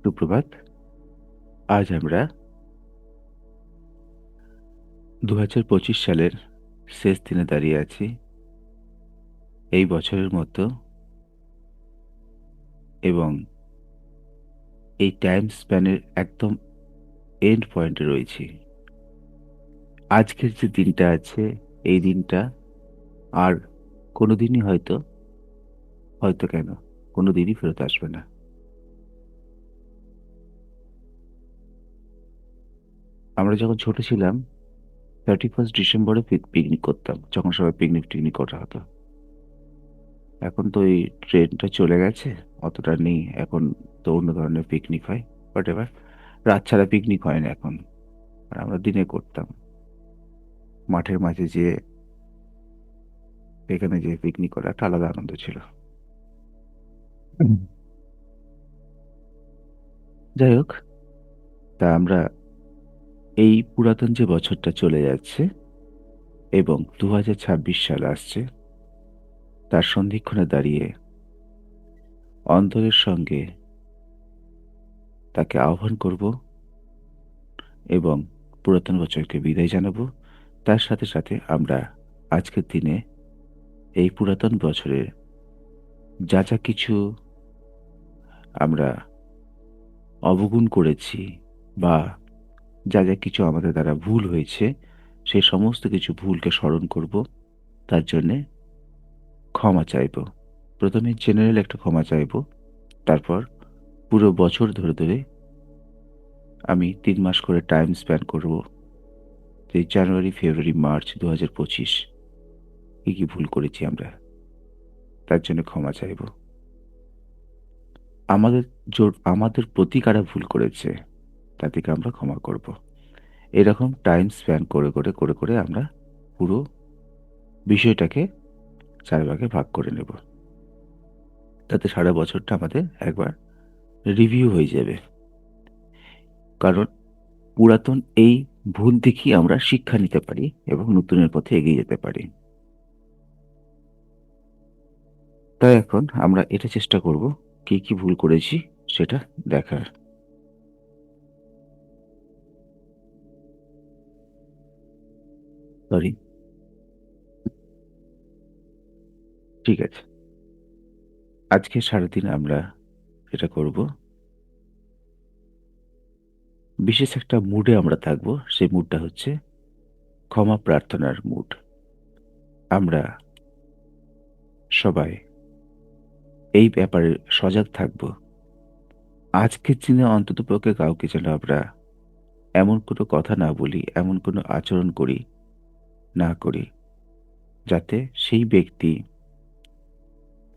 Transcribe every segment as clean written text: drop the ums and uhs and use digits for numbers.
সুপ্রভাত। আজ আমরা ২০২৫ সালের শেষ দিনে দাঁড়িয়ে আছি। এই বছরের মতো এবং এই টাইম স্প্যানের একদম এন্ড পয়েন্টে রয়েছি। আজকের যে দিনটা আছে, এই দিনটা আর কোনোদিনই হয়তো কেন কোনোদিনই ফেরত আসবে না। আমরা যখন ছোট ছিলাম 31st ডিসেম্বরে পিকনিক করতাম, যখন সবাই পিকনিক করা হতো। এখন তো এই ট্রেনটা চলে গেছে, অতটা নেই। এখন তো অন্য ধরনের পিকনিক হয়। বাট এবার রাত ছাড়া পিকনিক হয় না এখন। আর আমরা দিনে করতাম, মাঠের মাঝে যেয়ে সেখানে যেয়ে পিকনিক করা একটা আলাদা আনন্দ ছিল। হুম। যাই হোক, তা আমরা এই পুরাতন যে বছরটা চলে যাচ্ছে এবং 2026 সাল আসছে, তার সন্ধিক্ষণে দাঁড়িয়ে অন্তরের সঙ্গে তাকে আহ্বান করব এবং পুরাতন বছরকে বিদায় জানাবো। তার সাথে সাথে আমরা আজকের দিনে এই পুরাতন বছরে যা যা কিছু আমরা অবগুণ করেছি বা যা যা কিছু আমাদের দ্বারা ভুল হয়েছে, সেই সমস্ত কিছু ভুলকে স্মরণ করব। তার জন্যে ক্ষমা চাইব। প্রথমে জেনারেল একটা ক্ষমা চাইব। তারপর পুরো বছর ধরে ধরে আমি 3 মাস করে টাইম স্প্যান করব। এই জানুয়ারি, ফেব্রুয়ারি, মার্চ 2025 কি কি ভুল করেছি আমরা, তার জন্য ক্ষমা চাইব। আমাদের আমাদের প্রতি কারা ভুল করেছে, তাদেরকে আমরা ক্ষমা করব। এরকম টাইম স্প্যান করে আমরা পুরো বিষয়টাকে 4 ভাগে ভাগ করে নেব। তাতে সারা বছরটা আমাদের একবার রিভিউ হয়ে যাবে। কারণ পুরাতন এই ভুল দেখি আমরা শিক্ষা নিতে পারি এবং নতুনের পথে এগিয়ে যেতে পারি। তাই এখন আমরা এটা চেষ্টা করব কি কি ভুল করেছি সেটা দেখার। সরি। ঠিক আছে, আজকে সারাদিন আমরা এটা করব। বিশেষ একটা মুডে আমরা থাকবো। সেই মুডটা হচ্ছে ক্ষমা প্রার্থনার মুড। আমরা সবাই এই ব্যাপারে সজাগ থাকব। আজকের দিনে অন্ততপক্ষে কাউকে যেন আমরা এমন কোনো কথা না বলি, এমন কোনো আচরণ না করি, যাতে সেই ব্যক্তি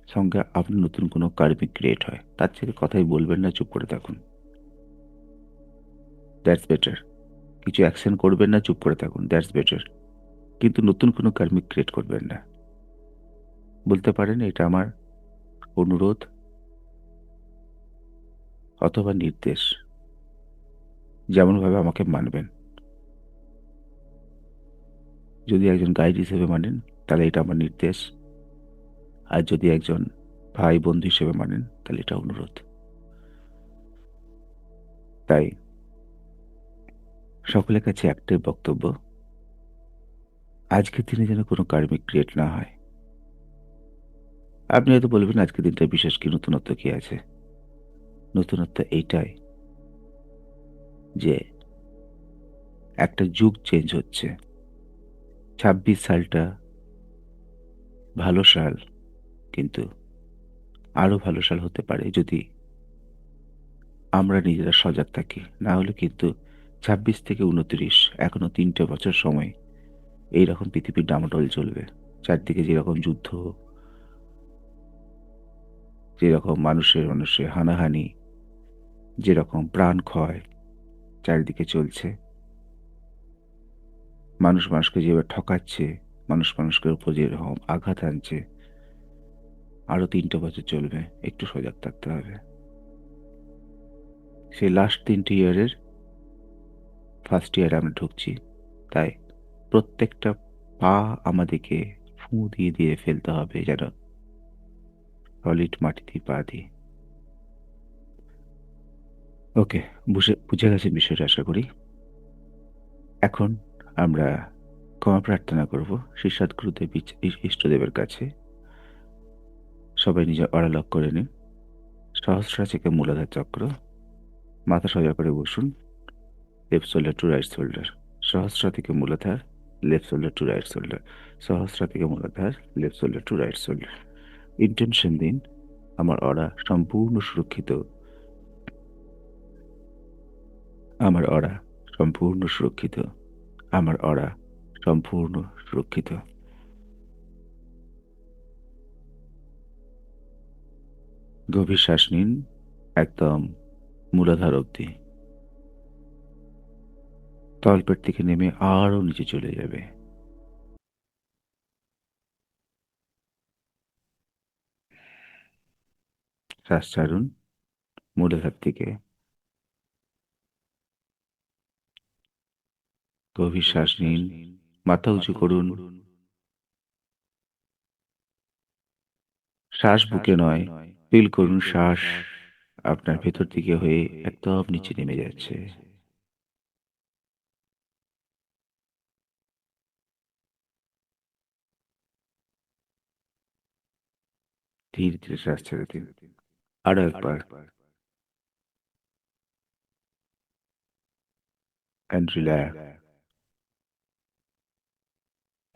সঙ্গে আপনার নতুন কোনো কার্মিক ক্রিয়েট হয়। তার থেকে কথাই বলবেন না, চুপ করে থাকুন। That's better. কিছু অ্যাকশন করবেন না, চুপ করে থাকুন। That's better. কিন্তু নতুন কোনো কার্মিক ক্রিয়েট করবেন না। বলতে পারেন এটা আমার অনুরোধ অথবা নির্দেশ। যেমনভাবে আমাকে মানবেন। যদি একজন গাইড হিসেবে মানেন, তাহলে এটা আমার নির্দেশ। আর যদি একজন ভাই বন্ধু হিসেবে মানেন, তাহলে এটা অনুরোধ। তাই সকলের কাছে একটাই বক্তব্য, আজকের দিনে যেন কোনো কার্মিক ক্রিয়েট না হয়। আপনি হয়তো বলবেন আজকের দিনটা বিশেষ কি, নতুনত্ব কি আছে? নতুনত্ব এইটাই যে একটা যুগ চেঞ্জ হচ্ছে। 26 সালটা ভালো সাল, কিন্তু আরো ভালো সাল হতে পারে যদি আমরা নিজেরা সজাগ থাকি। না হলে কিন্তু 26 থেকে 29 এখনো 3টে বছর সময় এইরকম পৃথিবীর ডামাডোল চলবে। চারদিকে যেরকম যুদ্ধ, যেরকম মানুষের হানাহানি, যেরকম প্রাণ ক্ষয় চারিদিকে চলছে, মানুষ মানুষকে যেভাবে ঠকাচ্ছে, মানুষ মানুষের উপর যেরকম আঘাত আনছে, আরো 3টে বছর চলবে। একটু সজাগ থাকতে হবে। সেই লাস্ট 3টে ইয়ারের ফার্স্ট ইয়ারে আমরা ঢুকছি। তাই প্রত্যেকটা পা আমাদেরকে ফুঁ দিয়ে দিয়ে ফেলতে হবে, যেন সলিড মাটিতে পা দিই। ওকে, বুঝে গেছেন বিষয়টা আশা করি। এখন আমরা ক্ষমা প্রার্থনা করব শ্রী সদ্গুরুদেব ইষ্টদেবের কাছে। সবাই নিজের অরা লক করে নিন। সহস্রার থেকে মূলাধার চক্র। মাথা সোজা করে বসুন। Left shoulder to right shoulder. সহস্রা থেকে মূলাধার, left shoulder to right shoulder. সহস্রা থেকে মূলাধার, left shoulder to right shoulder. Intention দিন, আমার অরা সম্পূর্ণ সুরক্ষিত। আমার অরা সম্পূর্ণ সুরক্ষিত। আমার অরা সম্পূর্ণ সুরক্ষিত। গভীর শ্বাস নিন, একদম মূলাধার অবধি। তলপেট থেকে নেমে আরো নিচে চলে যাবে। শ্বাস ছাড়ুন মূলাধার থেকে। গভীর শ্বাস নিন, মাথা উঁচু করুন। শ্বাস বুকে নয়, ফিল করুন শ্বাস আপনার ভেতর দিকে হয়ে একদম নিচে নেমে যাচ্ছে। ধীরে ধীরে শ্বাস ছেড়ে দিন। আরো একবার। And relax.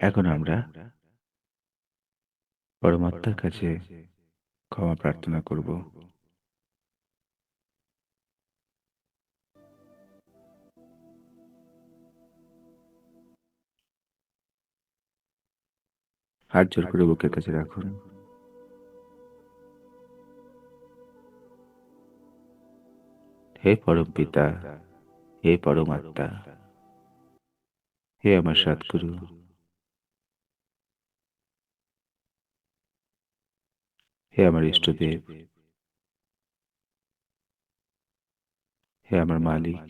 এখন আমরা পরমাত্মার কাছে ক্ষমা প্রার্থনা করব। হাত জোর করে বুকের কাছে রাখুন। হে পরম পিতা, হে পরমাত্মা, হে আমার সদ্গুরু, হে আমার ইষ্টদেব, হে আমার মালিক,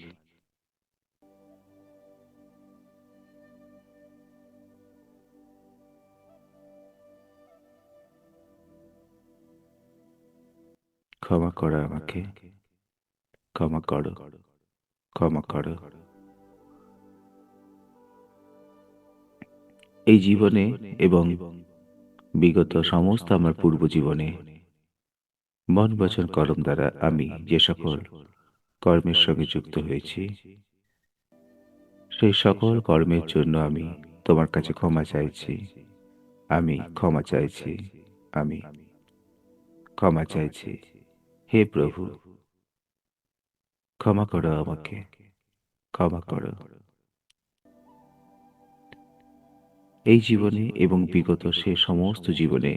ক্ষমা করো আমাকে, ক্ষমা করো, ক্ষমা করো। এই জীবনে এবং বিগত সমস্ত আমার পূর্ব জীবনে মন বচন কলম দ্বারা আমি যে সকল কর্মের সঙ্গে যুক্ত হয়েছি, সেই সকল কর্মের জন্য আমি তোমার কাছে ক্ষমা চাইছি। আমি ক্ষমা চাইছি। আমি ক্ষমা চাইছি। হে প্রভু, ক্ষমা করো আমাকে, ক্ষমা করো। এই জীবনে এবং বিগত সে সমস্ত জীবনে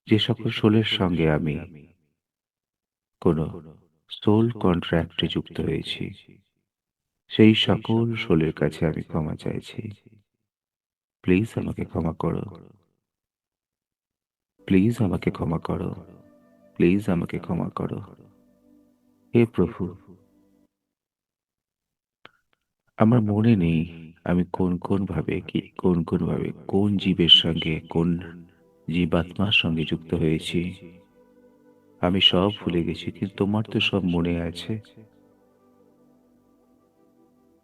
যে সকল সোলের সঙ্গে আমি কোনো সোল কন্ট্রাক্টে যুক্ত হয়েছি, সেই সকল সোলের কাছে আমি ক্ষমা চাইছি। প্লিজ আমাকে ক্ষমা করো। প্লিজ আমাকে ক্ষমা করো। প্লিজ আমাকে ক্ষমা করো। হে প্রভু, আমার মনে নেই আমি কোন ভাবে কি কোন ভাবে কোন জীবের সঙ্গে কোন জীবাত্মার সঙ্গে যুক্ত হয়েছি। আমি সব ভুলে গেছি, কিন্তু তোমার তো সব মনে আছে।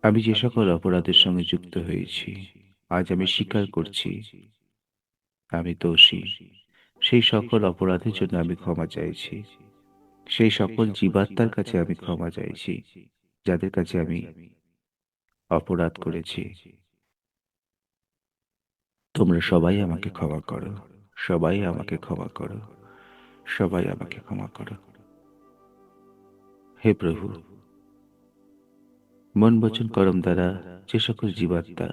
আমি যে সকল অপরাধের সঙ্গে যুক্ত হয়েছি, আজ আমি স্বীকার করছি আমি দোষী। সেই সকল অপরাধের জন্য আমি ক্ষমা চাইছি। সেই সকল জীবাত্মার কাছে আমি ক্ষমা চাইছি, যাদের কাছে আমি অপরাধ করেছি। তোমরা সবাই আমাকে ক্ষমা করো। সবাই আমাকে ক্ষমা করো। সবাই আমাকে ক্ষমা করো। হে প্রভু, মন বচন করম দ্বারা যে সকল জীবাত্মা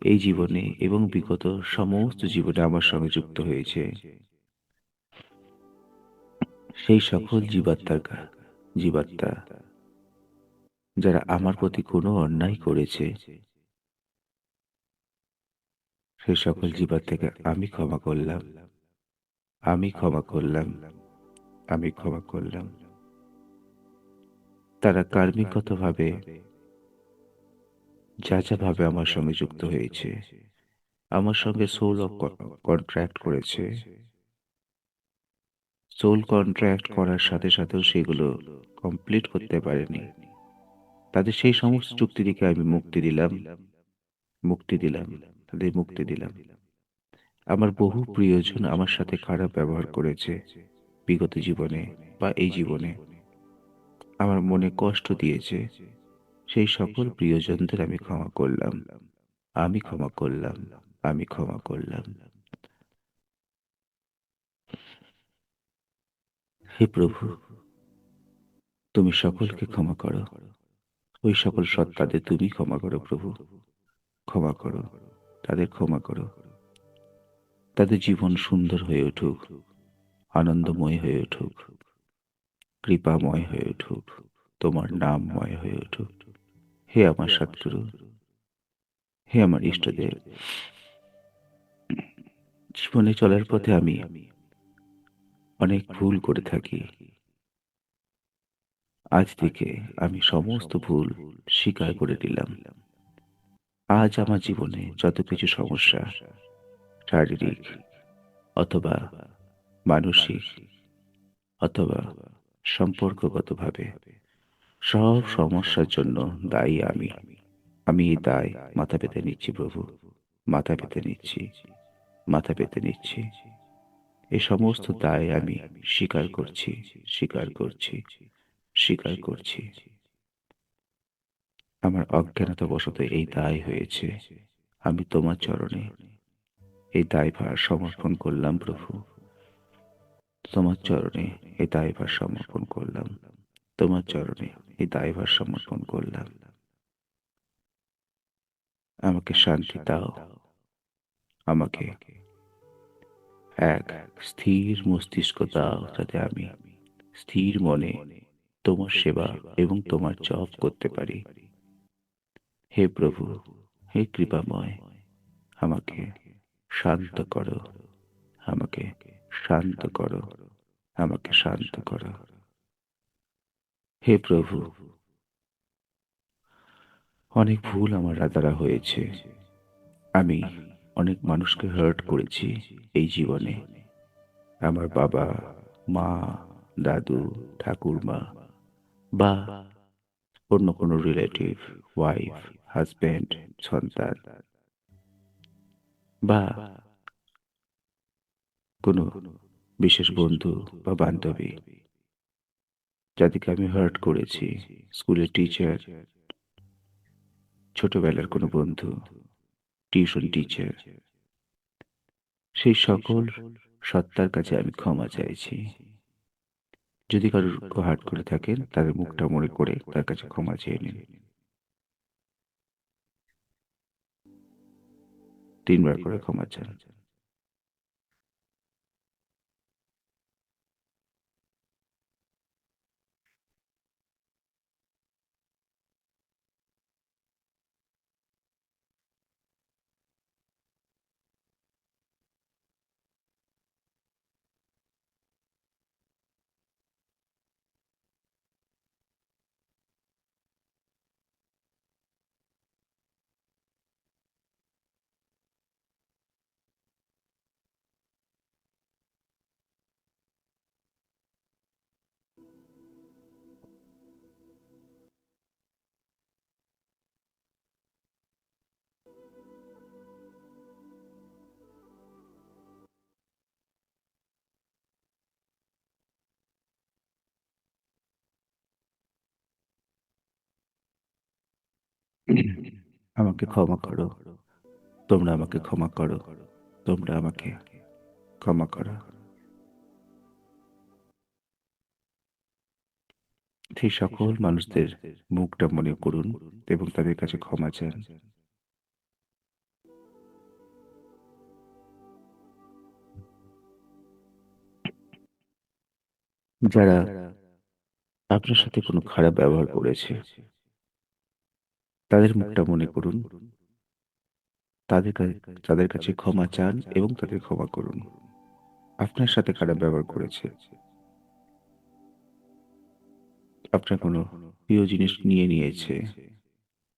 এই জীবনে এবং বিগত সমস্ত জীবনে আমার সঙ্গে যুক্ত হয়েছে, সেই সকল জীবাত্মা যারা আমার প্রতি কোনো অন্যায় করেছে, সেই সকল জীবাত্মাকে আমি ক্ষমা করলাম। আমি ক্ষমা করলাম। আমি ক্ষমা করলাম। তারা কার্মিকগতভাবে যা ভাবে আমার সঙ্গে যুক্ত হয়েছে, আমার সঙ্গে সোল অফ কন্ট্রাক্ট করেছে, সোল কন্ট্রাক্ট করার সাথে সাথেও সেগুলো কমপ্লিট করতে পারেনি, তাদের সেই সমস্ত চুক্তি থেকে আমি মুক্তি দিলাম, মুক্তি দিলাম, তাদের মুক্তি দিলাম। আমার বহু প্রিয়জন আমার সাথে খারাপ ব্যবহার করেছে বিগত জীবনে বা এই জীবনে, আমার মনে কষ্ট দিয়েছে। সেই সকল প্রিয়জনদের আমি ক্ষমা করলাম, আমি ক্ষমা করলাম, আমি ক্ষমা করলাম। হে প্রভু, তুমি সকলকে ক্ষমা করো, ওই সকল সত্তাদের তুমি ক্ষমা করো প্রভু, ক্ষমা করো, তাদের ক্ষমা করো। তাদের জীবন সুন্দর হয়ে উঠুক, আনন্দময় হয়ে উঠুক, কৃপাময় হয়ে উঠুক, তোমার নামময় হয়ে উঠুক। হে আমার সদ্গুরু, হে আমার ইষ্টদেব, জীবনে চলার পথে আমি অনেক ভুল করে থাকি। আজ থেকে আমি সমস্ত ভুল স্বীকার করে নিলাম। আজ আমার জীবনে যত কিছু সমস্যা, শারীরিক অথবা মানসিক অথবা সম্পর্কগতভাবে, সব সমস্যার জন্য দায়ী আমি। আমি এই দায় মাথা পেতে নিচ্ছি প্রভু, মাথা পেতে নিচ্ছি, মাথা পেতে নিচ্ছি। এই সমস্ত দায় আমি স্বীকার করছি, স্বীকার করছি, স্বীকার করছি। আমার অজ্ঞানতাবশত এই দায় হয়েছে। আমি তোমার চরণে এই দায়ভার সমর্পণ করলাম প্রভু, তোমার চরণে এই দায়ভার সমর্পণ করলাম, তোমার চরণে এই দায়ভার সমর্পণ করলাম। আমাকে শান্তি দাও, আমাকে এক স্থির মস্তিষ্ক দাও, যাতে আমি স্থির মনে তোমার সেবা এবং তোমার জপ করতে পারি। হে প্রভু, হে কৃপাময়, আমাকে শান্ত করো, আমাকে শান্ত করো, আমাকে শান্ত করো। হে প্রভু, অনেক ভুল আমার দ্বারা হয়েছে। আমি অনেক মানুষকে হার্ট করেছি এই জীবনে। আমার বাবা, মা, দাদু, ঠাকুরমা বা অন্য কোনো রিলেটিভ, ওয়াইফ, হাজবেন্ড, সন্তান বা কোনো বিশেষ বন্ধু বা বান্ধবী, যাদেরকে আমি হার্ট করেছি, স্কুলের টিচার, ছোটবেলার কোনো বন্ধু, টিউশন টিচার, সেই সকল সত্তার কাছে আমি ক্ষমা চাইছি। যদি কারোর হার্ট করে থাকেন, তাদের মুখটা মনে করে তার কাছে ক্ষমা চেয়ে নিন। 3 বার করে ক্ষমা চান। আমাকে ক্ষমা করো, তোমরা আমাকে ক্ষমা করো, তোমরা আমাকে ক্ষমা করো। সেই সকল মানুষদের মুখটা মনে করুন এবং তাদের কাছে ক্ষমা চান, যারা আপনার সাথে কোনো খারাপ ব্যবহার করেছে। তাদের মুখটা মনে করুন, তাদের কাছে ক্ষমা চান এবং তাদের ক্ষমা করুন। আপনার সাথে খারাপ ব্যবহার করেছে, আপনার কোনো প্রিয় জিনিস নিয়ে নিয়েছে,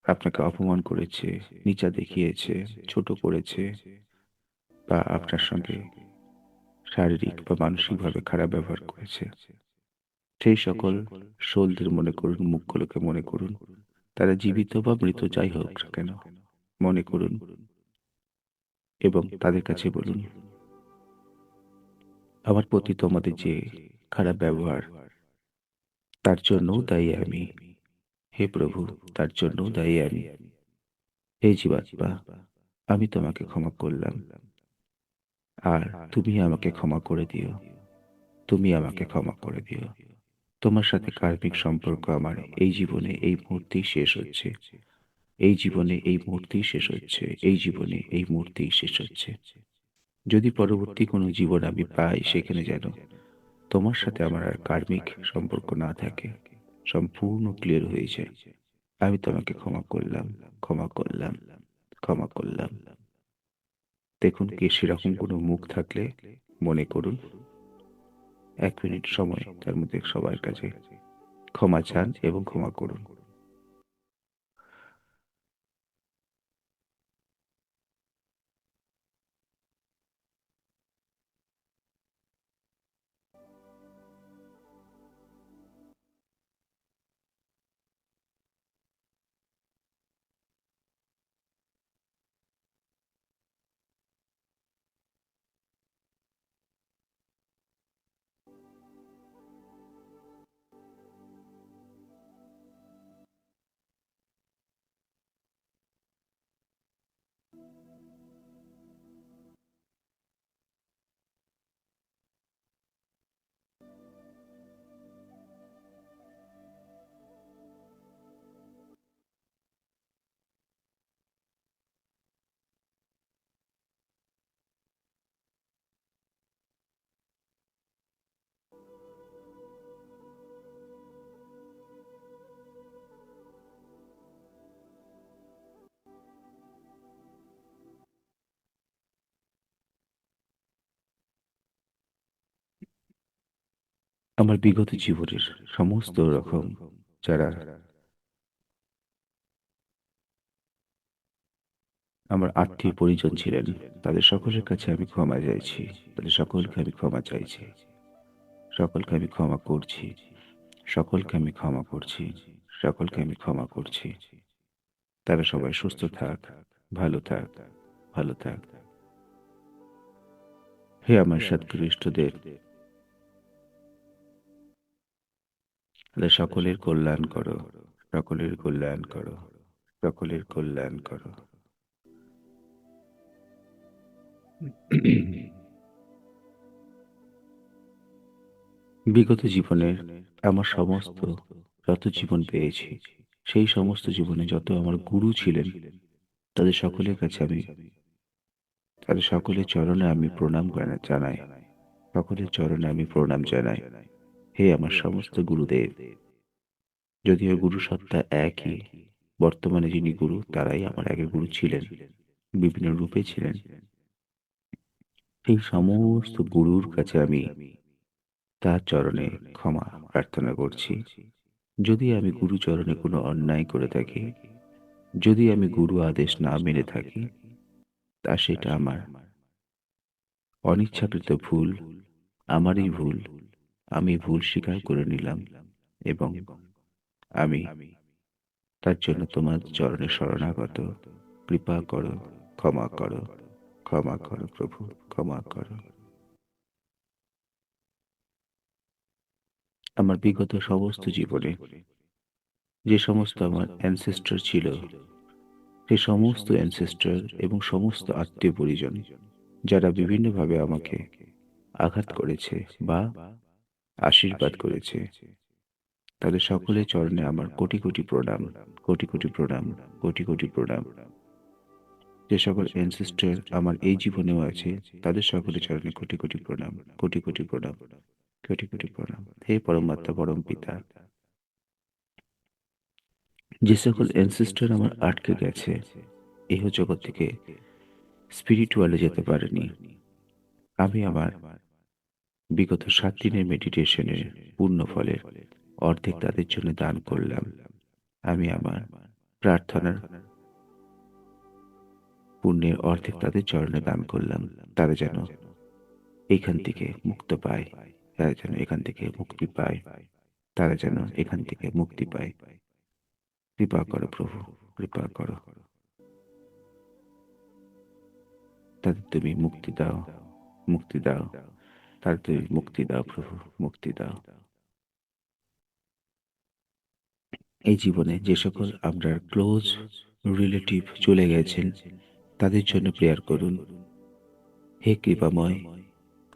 আপনাকে অপমান করেছে, নীচা দেখিয়েছে, ছোট করেছে, বা আপনার সঙ্গে শারীরিক বা মানসিকভাবে খারাপ ব্যবহার করেছে, সেই সকল সোলদের মনে করুন, মুখগুলোকে মনে করুন, তারা জীবিত বা মৃত যাই হোক না কেন মনে করুন এবং তাদের কাছে বলুন, আমার প্রতি তোমাদের যে খারাপ ব্যবহার, তার জন্যও দায়ী আমি। হে প্রভু, তার জন্যও দায়ী আমি। হে জীবাত্মা, আমি তোমাকে ক্ষমা করলাম, আর তুমি আমাকে ক্ষমা করে দিও। তুমি আমাকে ক্ষমা করে দিও। তোমার সাথে কার্মিক সম্পর্ক আমার এই জীবনে এই মুহূর্তেই শেষ হচ্ছে। এই জীবনে এই মুহূর্তেই শেষ হচ্ছে। এই জীবনে এই মুহূর্তেই শেষ হচ্ছে। যদি পরবর্তী কোনো জীবন আমি পাই, সেখানে যেন তোমার সাথে আমার আর কার্মিক সম্পর্ক না থাকে, সম্পূর্ণ ক্লিয়ার হয়ে যায়। আমি তোমাকে ক্ষমা করলাম, ক্ষমা করলাম, ক্ষমা করলাম। দেখুন, কি সেরকম কোনো মুখ থাকলে মনে করুন, 1 মিনিট সময় তার মধ্যে সবার কাছে ক্ষমা চান এবং ক্ষমা করুন। আমার বিগত জীবনের সমস্ত রকম যারা আমার আত্মীয় পরিজন ছিলেন, তাদের সকলের কাছে আমি ক্ষমা চাইছি। তাদের সকলকে আমি ক্ষমা চাইছি। সকলকে আমি ক্ষমা করছি। সকলকে আমি ক্ষমা করছি। সকলকে আমি ক্ষমা করছি। তারা সবাই সুস্থ থাক, ভালো থাক, ভালো থাক। হে আমার সৎগুরু ইষ্টদেব, তাদের সকলের কল্যাণ করো, সকলের কল্যাণ করো, সকলের কল্যাণ করো। বিগত জীবনের আমার সমস্ত যত জীবন পেয়েছি, সেই সমস্ত জীবনে যত আমার গুরু ছিলেন, তাদের সকলের কাছে আমি, তাদের সকলের চরণে আমি প্রণাম জানাই। সকলের চরণে আমি প্রণাম জানাই। হে আমার সমস্ত গুরুদেব, যদিও গুরু সত্তা একই, বর্তমানে যিনি গুরু তারাই আমার আগে গুরু ছিলেন, বিভিন্ন রূপে ছিলেন। সেই সমস্ত গুরুর কাছে আমি তার চরণে ক্ষমা প্রার্থনা করছি। যদি আমি গুরু চরণে কোনো অন্যায় করে থাকি, যদি আমি গুরু আদেশ না মেনে থাকি, তা সেটা আমার অনিচ্ছাকৃত ভুল, আমারই ভুল। আমি ভুল স্বীকার করে নিলাম এবং আমি তার জন্য তোমার চরণে শরণাগত। কৃপা করো, ক্ষমা করো, ক্ষমা করো প্রভু, ক্ষমা করো। আমার বিগত সমস্ত জীবনে যে সমস্ত আমার অ্যানসেস্টর ছিল, সেই সমস্ত অ্যানসেস্টর এবং সমস্ত আত্মীয় পরিজন যারা বিভিন্নভাবে আমাকে আঘাত করেছে বা আশীর্বাদ করেছে, তাদের সকলের চরণে আমার কোটি কোটি প্রণাম, কোটি কোটি প্রণাম, কোটি কোটি প্রণাম। যে সকল অ্যানসেস্টর আমার এই জীবনেও আছে, তাদের সকলের চরণে কোটি কোটি প্রণাম, কোটি কোটি প্রণাম, কোটি কোটি প্রণাম। হে পরমাত্মা, পরম পিতা, যে সকল অ্যানসেস্টর আমার আটকে গেছে, এহ জগৎ থেকে স্পিরিচুয়ালে যেতে পারেনি, আমি আমার বিগত 7 দিনের মেডিটেশনের পূর্ণ ফলের অর্ধেক তাদের জন্য দান করলাম। আমি আমার প্রার্থনার পুণ্যের অর্ধেক তাদের চরণে দান করলাম। তারা যেন এইখান থেকে মুক্ত পায়, তারা যেন এখান থেকে মুক্তি পায়, তারা যেন এখান থেকে মুক্তি পায়। কৃপা করো প্রভু, কৃপা করো, তাদের তুমি মুক্তি দাও, মুক্তি দাও, তাদের তুমি মুক্তি দাও প্রভু, মুক্তি দাও। এই জীবনে যে সকল আপনার ক্লোজ রিলেটিভ চলে গেছেন, তাদের জন্য প্রেয়ার করুন। হে কৃপাময়,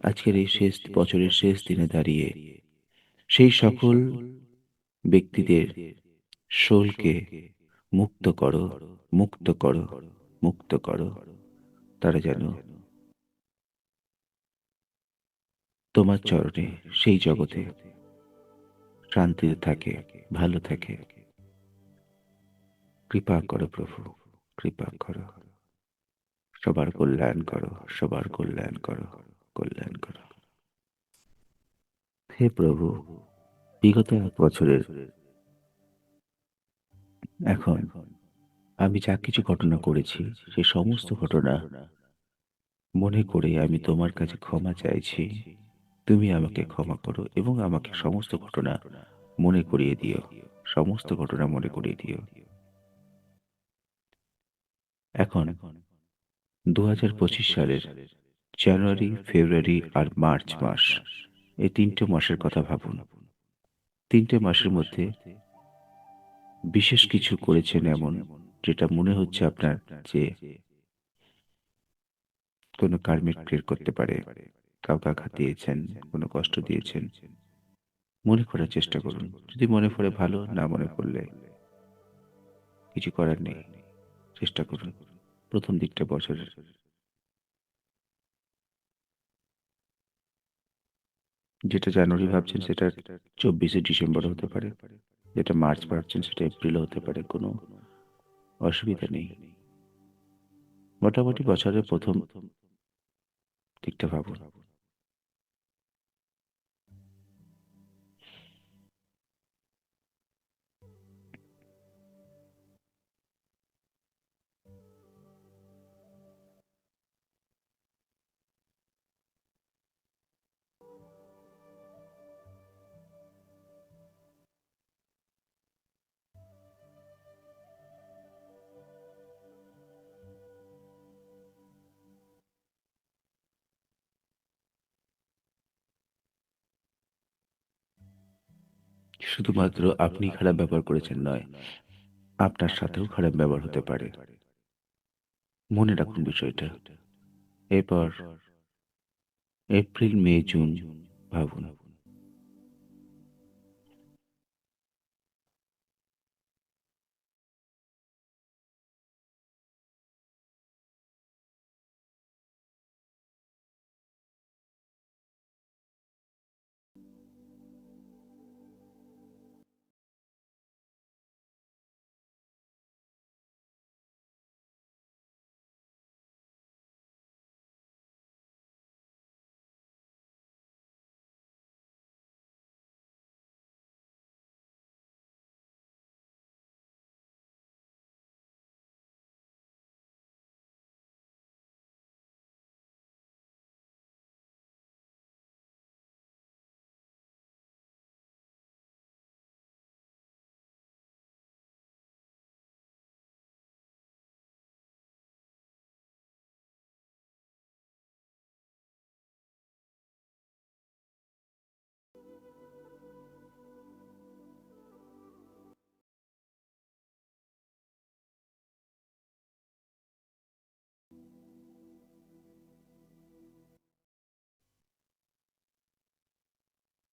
আজকের এই শেষ বছরের শেষ দিনে দাঁড়িয়ে সেই সকল ব্যক্তিদের সোলকে মুক্ত করো, মুক্ত করো, মুক্ত করো। তারা যেন তোমার চরণে সেই জগতে শান্তিতে থাকে, ভালো থাকে। কৃপা করো প্রভু, কৃপা করো, সবার কল্যাণ করো, সবার কল্যাণ করো, কল্যাণ করো। হে প্রভু, বিগত 1 বছরের এখন আমি যা কিছু ঘটনা করেছি, সেই সমস্ত ঘটনা মনে করে আমি তোমার কাছে ক্ষমা চাইছি। তুমি আমাকে ক্ষমা করো এবং আমাকে সমস্ত ঘটনা মনে করিয়ে দিও, সমস্ত ঘটনা মনে করিয়ে দিও। এখন 2025 সালের জানুয়ারি, ফেব্রুয়ারি আর মার্চ মাস, এই 3টে মাসের কথা ভাবুন। 3টে মাসের মধ্যে বিশেষ কিছু করেছেন এমন, যেটা মনে হচ্ছে আপনার যে কোনো কার্মিক ক্রিয়েট করতে পারে। কাউকে আঘাত দিয়েছেন, কোনো কষ্ট দিয়েছেন, মনে করার চেষ্টা করুন। যদি মনে পড়ে ভালো, না মনে পড়লে কিছু করার নেই। চেষ্টা করুন প্রথম দিকটা বছরের। যেটা জানুয়ারি ভাবছেন সেটা 24শে ডিসেম্বর হতে পারে, যেটা মার্চ ভাবছেন সেটা এপ্রিলে হতে পারে, কোনো অসুবিধা নেই। মোটামুটি বছরের প্রথম দিকটা ভাবুন। শুধুমাত্র আপনি খারাপ ব্যবহার করেছেন নয়, আপনার সাথেও খারাপ ব্যবহার হতে পারে। মনে রাখুন বিষয়টা। এরপর এপ্রিল, মে, জুন ভাবুন।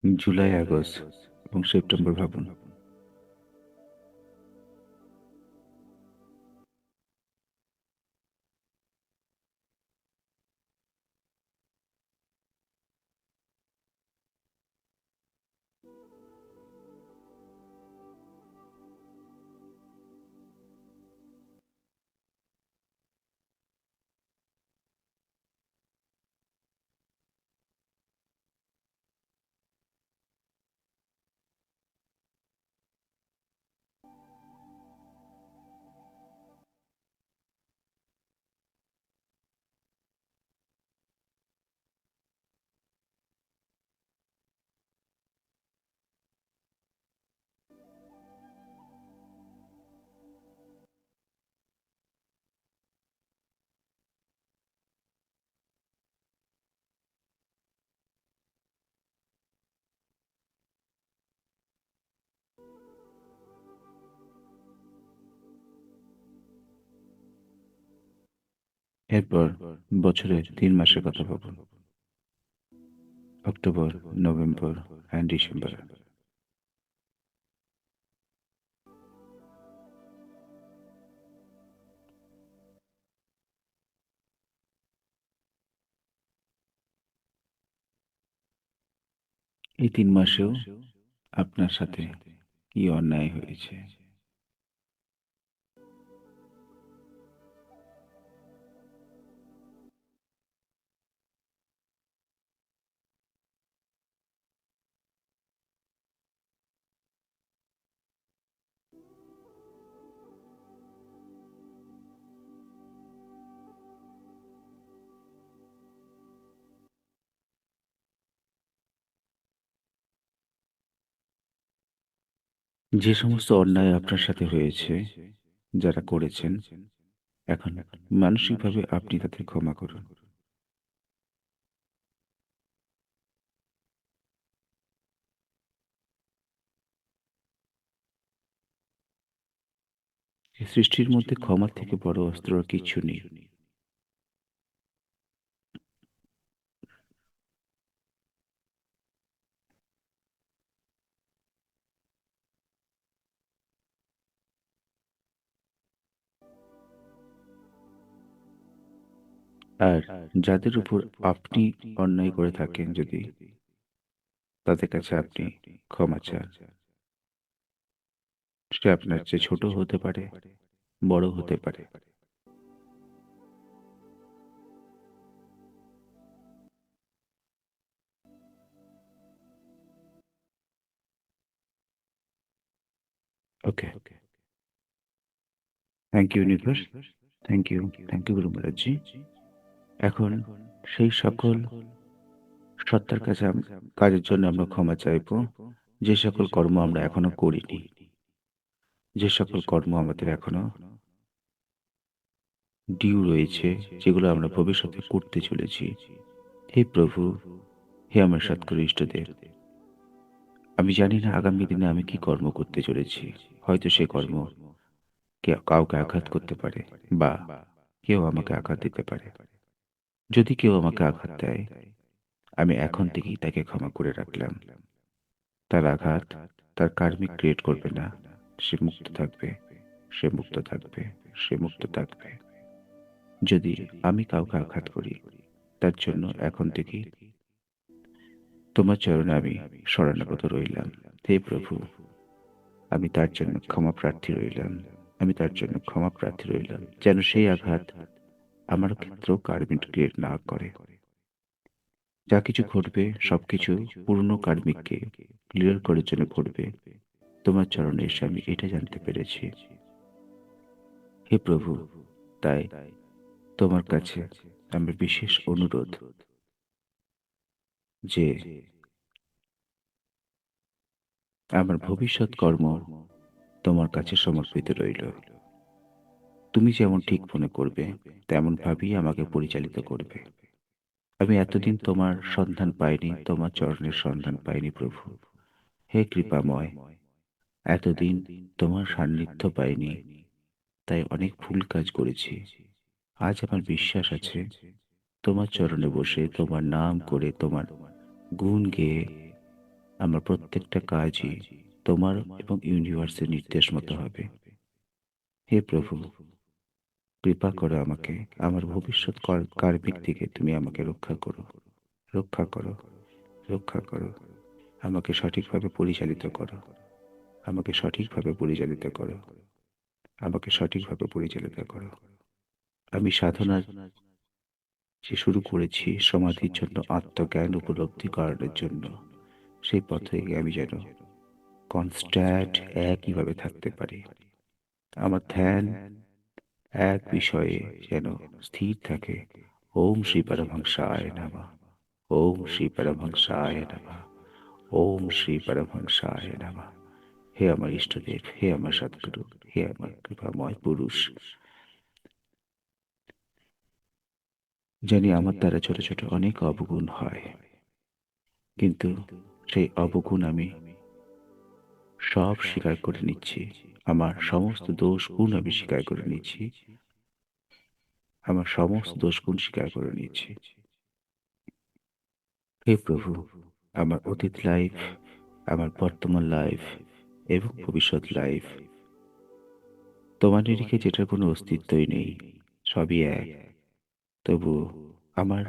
জুলাই, আগস্ট এবং সেপ্টেম্বর ভাবুন। এরপর বছরের ৩ মাসের কথা ভাবুন। October, November and December. এই ৩ মাসেও আপনার সাথে কি অন্যায় হয়েছে? যে সমস্ত অন্যায় আপনার সাথে হয়েছে, যারা করেছেন, এখন মানসিকভাবে আপনি তাদের ক্ষমা করুন। এই সৃষ্টির মধ্যে ক্ষমার থেকে বড় অস্ত্র আর কিছু নেই। আর যাদের উপর আপনি অন্যায় করে থাকেন, যদি তাদের কাছে আপনি ক্ষমা চান, সে আপনার চেয়ে ছোট হতে পারে, বড় হতে পারে। Okay. Thank you universe. Thank you. Thank you গুরু মহারাজজি। এখন সেই সকল সত্তার কাছে কাজের জন্য আমরা ক্ষমা চাইবো, যে সকল কর্ম আমরা এখনো করিনি, যে সকল কর্ম আমাদের এখনো ডিউ রয়েছে, যেগুলো আমরা ভবিষ্যতে করতে চলেছি। হে প্রভু, হে আমার সৎগুরু ইষ্টদেব, আমি জানি না আগামী দিনে আমি কি কর্ম করতে চলেছি। হয়তো সে কর্ম কাউকে আঘাত করতে পারে, বা কেউ আমাকে আঘাত দিতে পারে। যদি কেউ আমাকে আঘাত দেয়, আমি এখন থেকেই তাকে ক্ষমা করে রাখলাম। তার আঘাত তার কার্মিক ক্রিয়েট করবে না। সে মুক্ত থাকবে, সে মুক্ত থাকবে, সে মুক্ত থাকবে। যদি আমি কাউকে আঘাত করি, তার জন্য এখন থেকেই তোমার চরণে আমি শরণাগত রইলাম। হে প্রভু, আমি তার জন্য ক্ষমা প্রার্থী রইলাম। আমি তার জন্য ক্ষমা প্রার্থী রইলাম, যেন সেই আঘাত আমার ক্ষেত্রেও কার্মিক ক্রিয়েট না করে। যা কিছু ঘটবে সবকিছু পুরনো কার্মিককে ক্লিয়ার করার জন্য ঘটবে। তোমার চরণে এসে আমি এটা জানতে পেরেছি। হে প্রভু, তাই তোমার কাছে আমার বিশেষ অনুরোধ যে আমার ভবিষ্যৎ কর্ম তোমার কাছে সমর্পিত রইল। তুমি যেমন ঠিক মনে করবে, তেমন ভাবেই আমাকে পরিচালিত করবে। আমি এতদিন তোমার সন্ধান পাইনি, তোমার চরণের সন্ধান পাইনি প্রভু। হে কৃপাময়, এতদিন তোমার সান্নিধ্য পাইনি, তাই অনেক ভুল কাজ করেছি। আজ আমার বিশ্বাস আছে, তোমার চরণে বসে তোমার নাম করে, তোমার গুণ গেয়ে আমার প্রত্যেকটা কাজই তোমার এবং ইউনিভার্সের নির্দেশ মতো হবে। হে প্রভু, কৃপা করো আমাকে, আমার ভবিষ্যৎ কার্মিক থেকে তুমি আমাকে রক্ষা করো, রক্ষা করো, রক্ষা করো। আমাকে সঠিকভাবে পরিচালিত করো, আমাকে সঠিকভাবে পরিচালিত করো, আমাকে সঠিকভাবে পরিচালিত করো। আমি সাধনা যে শুরু করেছি সমাধির জন্য, আত্মজ্ঞান উপলব্ধি করানোর জন্য, সেই পথে আমি যেন কনস্ট্যান্ট একইভাবে থাকতে পারি। আমার ধ্যান এক বিষয়ে যেন স্থির থাকে। ওম শ্রী পরমহংসায় নমঃ। ওম শ্রী পরমহংসায় নমঃ। ওম শ্রী পরমহংসায় নমঃ। হে আমার ইষ্টদেব, হে আমার সদ্গুরু, হে আমার কৃপাময় পুরুষ, জানি আমার দ্বারা ছোট ছোট অনেক অবগুণ হয়, কিন্তু সেই অবগুণ আমি সব স্বীকার করে নিচ্ছি। আমার সমস্ত দোষ গুণ আমি স্বীকার করে নিচ্ছি। আমার সমস্ত দোষগুণ স্বীকার করে নিয়েছি। হে প্রভু, আমার অতীত লাইফ, আমার বর্তমান লাইফ এবং ভবিষ্যৎ লাইফ, তোমার নিরিখে যেটার কোনো অস্তিত্বই নেই, সবই এক। তবু আমার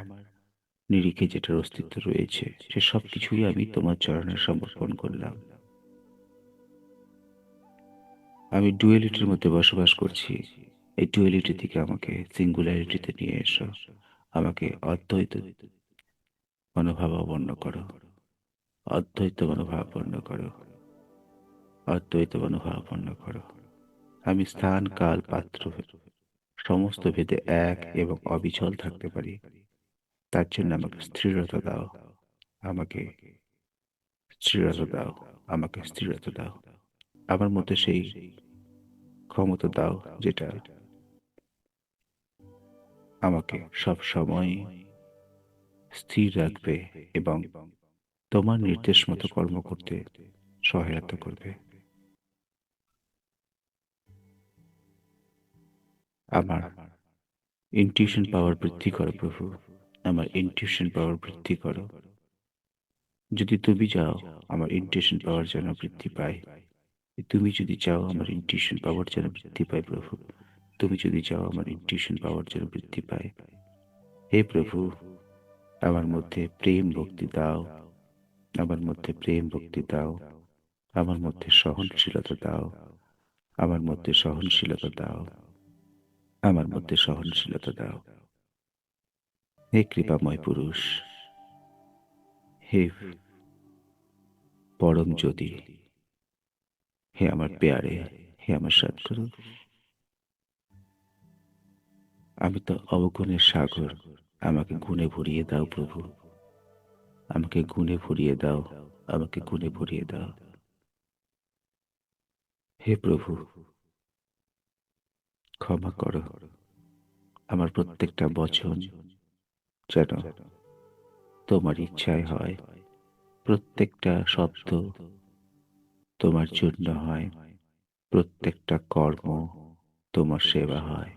নিরিখে যেটার অস্তিত্ব রয়েছে, সে সব কিছুই আমি তোমার চরণে সমর্পণ করলাম। আমি ডুয়েলিটির মধ্যে বসবাস করছি। এই ডুয়েলিটি থেকে আমাকে সিঙ্গুলারিটিতে নিয়ে এসো। আমাকে অদ্বৈত মনোভাবাপন্ন করো। অদ্বৈত মনোভাবাপন্ন করো। অদ্বৈত মনোভাবাপন্ন করো। আমি স্থান কাল পাত্র সমস্ত ভেদে এক এবং অবিচল থাকতে পারি। তার জন্য আমাকে স্থিরতা দাও। আমাকে স্থিরতা দাও। আমাকে স্থিরতা দাও। আমার মধ্যে সেই ক্ষমতা দাও যেটা আমাকে সব সময় স্থির রাখবে এবং তোমার নির্দেশ মতো কর্ম করতে সহায়তা করবে। আমার ইনটিউশন পাওয়ার বৃদ্ধি করো প্রভু। আমার ইনটিউশন পাওয়ার বৃদ্ধি করো। যদি তুমি চাও আমার ইনটিউশন পাওয়ার যেন বৃদ্ধি পায়, তুমি যদি চাও আমার ইনটিউশন পাওয়ার যেন বৃদ্ধি পায় প্রভু, তুমি যদি চাও আমার ইনটিউশন পাওয়ার যেন বৃদ্ধি পায়, হে প্রভু, আমার মধ্যে প্রেম ভক্তি দাও। আমার মধ্যে প্রেম ভক্তি দাও। আমার মধ্যে সহনশীলতা দাও। আমার মধ্যে সহনশীলতা দাও। আমার মধ্যে সহনশীলতা দাও। হে কৃপাময় পুরুষ, হে পরম জ্যোতি, হে আমার পেয়ারে, হে আমার সদ্গুরু, আমি তো অবগুণের সাগর। আমাকে গুণে ভরিয়ে দাও প্রভু। আমাকে গুণে ভরিয়ে দাও। আমাকে গুণে ভরিয়ে দাও। হে প্রভু, ক্ষমা করো। আমার প্রত্যেকটা বচন যেন তোমার ইচ্ছায় হয়। প্রত্যেকটা শব্দ তোমার জন্য হয়। প্রত্যেকটা কর্ম তোমার সেবা হয়।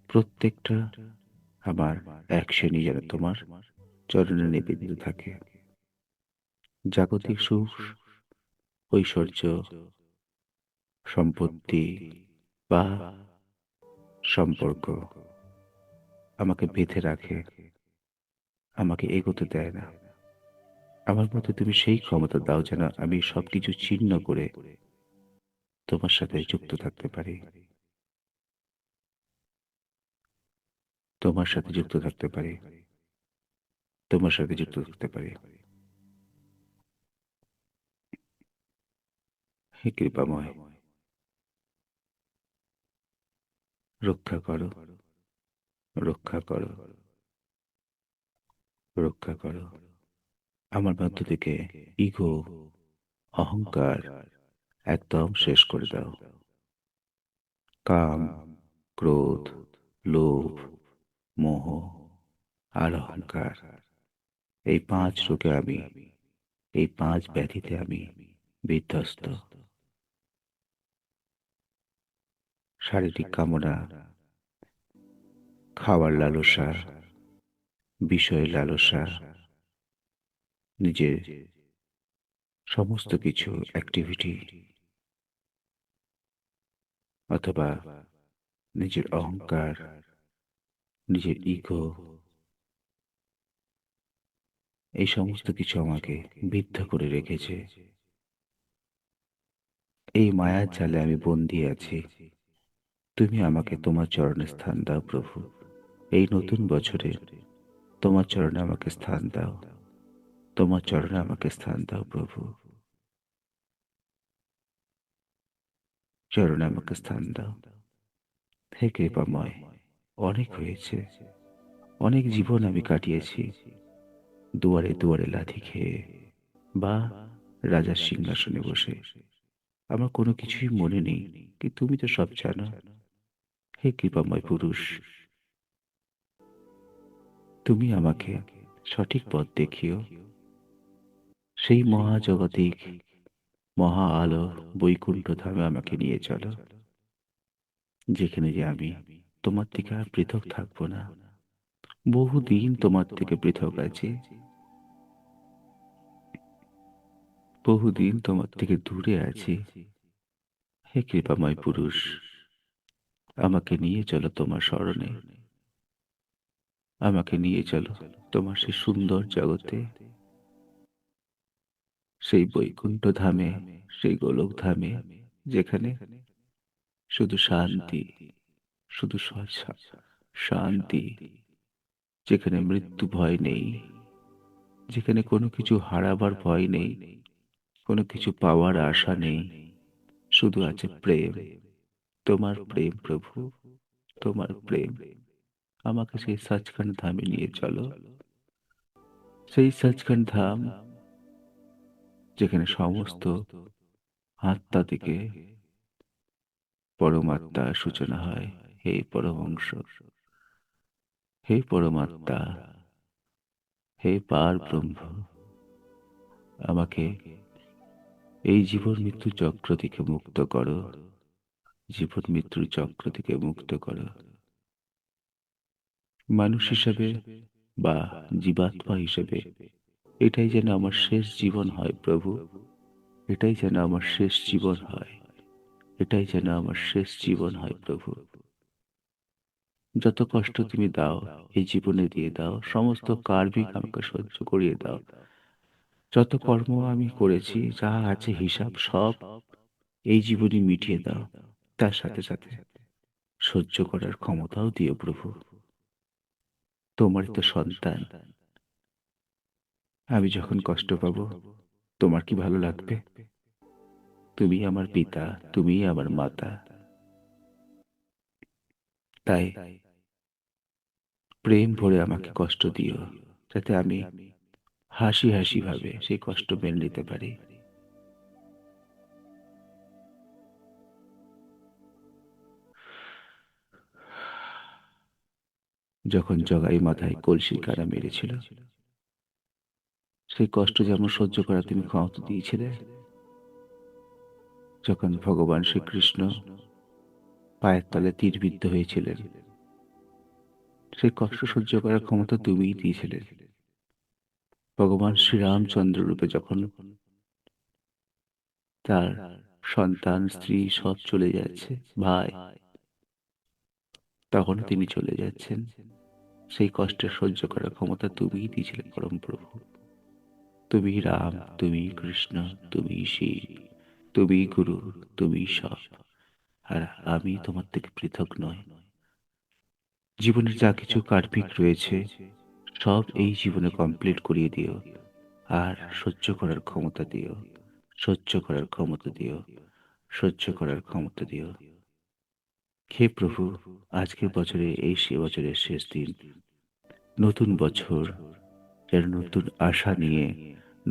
প্রত্যেকটা আমার অ্যাকশনই যেন তোমার চরণে নিবেদিত থাকে। জাগতিক সুখ, ঐশ্বর্য, সম্পত্তি বা সম্পর্ক আমাকে বেঁধে রাখে, আমাকে এগোতে দেয় না। আমার মধ্যে তুমি সেই ক্ষমতা দাও যেন আমি সবকিছু ছিন্ন করে তোমার সাথে যুক্ত থাকতে পারি। তোমার সাথে যুক্ত থাকতে পারি। তোমার সাথে যুক্ত থাকতে পারি। হে কৃপাময়, রক্ষা করো, রক্ষা করো, রক্ষা করো। আমার মধ্য থেকে ইগো, অহংকার একদম শেষ করে দাও। কাম, ক্রোধ, লোভ, মোহ আর অহংকার, এই পাঁচ রোগে আমি, এই পাঁচ ব্যাধিতে আমি বিধ্বস্ত। শারীরিক কামনা, খাওয়ার লালসা, বিষয়ের লালসা, নিজের সমস্ত কিছু অ্যাক্টিভিটি অথবা নিজের অহংকার, নিজের ইগো, এই সমস্ত কিছু আমাকে বিদ্ধ করে রেখেছে। এই মায়ার জালে আমি বন্দী আছি। তুমি আমাকে তোমার চরণে স্থান দাও প্রভু। এই নতুন বছরে তোমার চরণে আমাকে স্থান দাও। তোমার চরণে আমাকে স্থান দাও প্রভু। চরণে আমাকে স্থান দাও। হে কৃপাময়, অনেক হয়েছে। অনেক জীবন আমি কাটিয়েছি দুয়ারে দুয়ারে লাথি খেয়ে বা রাজার সিংহাসনে বসে। আমার কোনো কিছুই মনে নেই, কিন্তু তুমি তো সব জানো। হে কৃপাময় পুরুষ, তুমি আমাকে সঠিক পথ দেখিও। সেই মহাজগতিক মহা আলো বৈকুণ্ঠ ধামে আমাকে নিয়ে চলো, যেখানে যে আমি তোমার থেকে আর পৃথক থাকবো না। বহুদিন তোমার থেকে পৃথক আছি, বহুদিন তোমার থেকে দূরে আছি। হে কৃপাময় পুরুষ, আমাকে নিয়ে চলো তোমার শরণে, আমাকে নিয়ে চলো তোমার সেই সুন্দর জগতে, সেই বৈকুণ্ঠ ধামে, সেই গোলক ধামে, যেখানে শুধু শান্তি, শুধু শান্তি, যেখানে মৃত্যু ভয় নেই, যেখানে কোনো কিছু হারাবার ভয় নেই, কোনো কিছু পাওয়ার আশা নেই, শুধু আছে প্রেম। তোমার প্রেম প্রভু, তোমার প্রেম। আমাকে সেই সচখণ্ড ধামে নিয়ে চলো, সেই সচখণ্ড ধাম যেখানে সমস্ত আত্মা থেকে পরমাত্মার সূচনা হয়। হে পরমহংস, হে পরমাত্মা, হে পার ব্রহ্ম, আমাকে এই জীবন মৃত্যু চক্র থেকে মুক্ত করো, জীবন মৃত্যুর চক্র থেকে মুক্ত করো। মানুষ হিসেবে বা জীবাত্মা হিসেবে এটাই যেন আমার শেষ জীবন হয় প্রভু, এটাই যেন আমার শেষ জীবন হয়, এটাই যেন আমার শেষ জীবন হয় প্রভু। যত কষ্ট তুমি দাও এই জীবনে দিয়ে দাও, সমস্ত কার্মিক আমাকে সহ্য করিয়ে দাও। যত কর্ম আমি করেছি, যা আছে হিসাব সব এই জীবনে মিটিয়ে দাও। তার সাথে সাথে সহ্য করার ক্ষমতাও দিও প্রভু। তোমারই তো সন্তান, আমি যখন কষ্ট পাবো তোমার কি ভালো লাগবে? তুমি আমার পিতা, তুমি আমার মাতা, তাই প্রেম ভরে আমাকে কষ্ট দিও, যাতে আমি হাসি হাসি ভাবে সেই কষ্ট মেনে নিতে পারি। যখন জগাই মাথায় কলসির কারা মেরেছিল, সেই কষ্ট যেমন সহ্য করা তুমি ক্ষমতা দিয়েছিলে। যখন ভগবান শ্রীকৃষ্ণ পায়ের তলে তীরবিদ্ধ হয়েছিলেন, সেই কষ্ট সহ্য করার ক্ষমতা তুমিই দিয়েছিলে। ভগবান শ্রীরামচন্দ্র রূপে যখন তার সন্তান স্ত্রী সব চলে যাচ্ছে, ভাই, তখনও তিনি চলে যাচ্ছেন, সেই কষ্টের সহ্য করার ক্ষমতা তুমিই দিয়েছিলে পরম প্রভু। তুমি রাম, তুমি কৃষ্ণ, তুমি শিব, তুমি গুরু, তুমি সব। আর আমি তোমার থেকে পৃথক নই। জীবনের যা কিছু কার্মিক রয়েছে সব এই জীবনে কমপ্লিট করিয়ে দিও, আর সহ্য করার ক্ষমতা দিও, সহ্য করার ক্ষমতা দিও, সহ্য করার ক্ষমতা দিও। হে প্রভু, আজকের বছরে এই সে বছরের শেষ দিন, নতুন বছর, যেন নতুন আশা নিয়ে,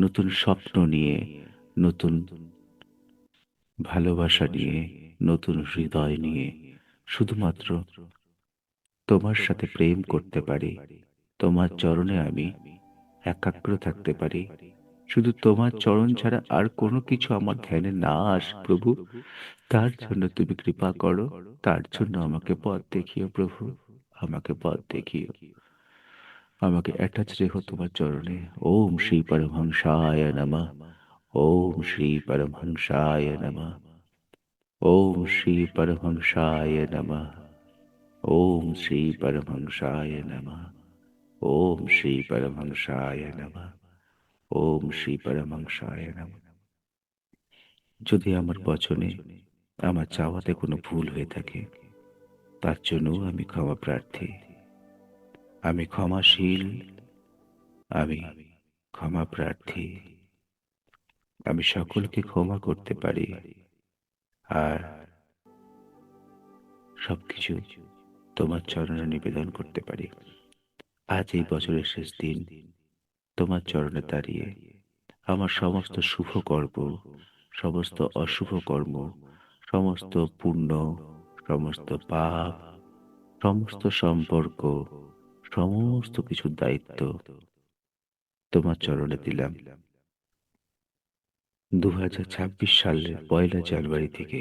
নতুন স্বপ্ন নিয়ে, নতুন ভালোবাসা নিয়ে, নতুন হৃদয় নিয়ে শুধুমাত্র তোমার সাথে প্রেম করতে পারি, তোমার চরণে আমি একাগ্র থাকতে পারি। শুধু তোমার চরণ ছাড়া আর কোনো কিছু আমার ধ্যানে না আস প্রভু, তার জন্য তুমি কৃপা করো, তার জন্য আমাকে পথ দেখিও প্রভু, আমাকে পথ দেখিও, আমাকে অ্যাটাচ রেখো তোমার চরণে। ওম শ্রী পরমহংসায় নমঃ, ওম শ্রী পরমহংসায় নমঃ, ওম শ্রী পরমহংসায় নমঃ, ওম শ্রী পরমহংসায় নমঃ, ওম শ্রী পরমহংসায় নমঃ, ওম শ্রী পরমহংসায় নমঃ। যদি আমার বচনে, আমার চাওয়াতে কোনো ভুল হয়ে থাকে, তার জন্য আমি ক্ষমা প্রার্থী, আমি ক্ষমাশীল, আমি ক্ষমা প্রার্থী। আমি সকলকে ক্ষমা করতে পারি, আর সবকিছু তোমার চরণে নিবেদন করতে পারি। আজ এই বছরের শেষ দিন, তোমার চরণে দাঁড়িয়ে আমার সমস্ত শুভ কর্ম, সমস্ত অশুভ কর্ম, সমস্ত পুণ্য, সমস্ত পাপ, সমস্ত সম্পর্ক, সমস্ত কিছুর দায়িত্ব তোমার চরণে দিলাম। 2026 সালের 1 জানুয়ারি থেকে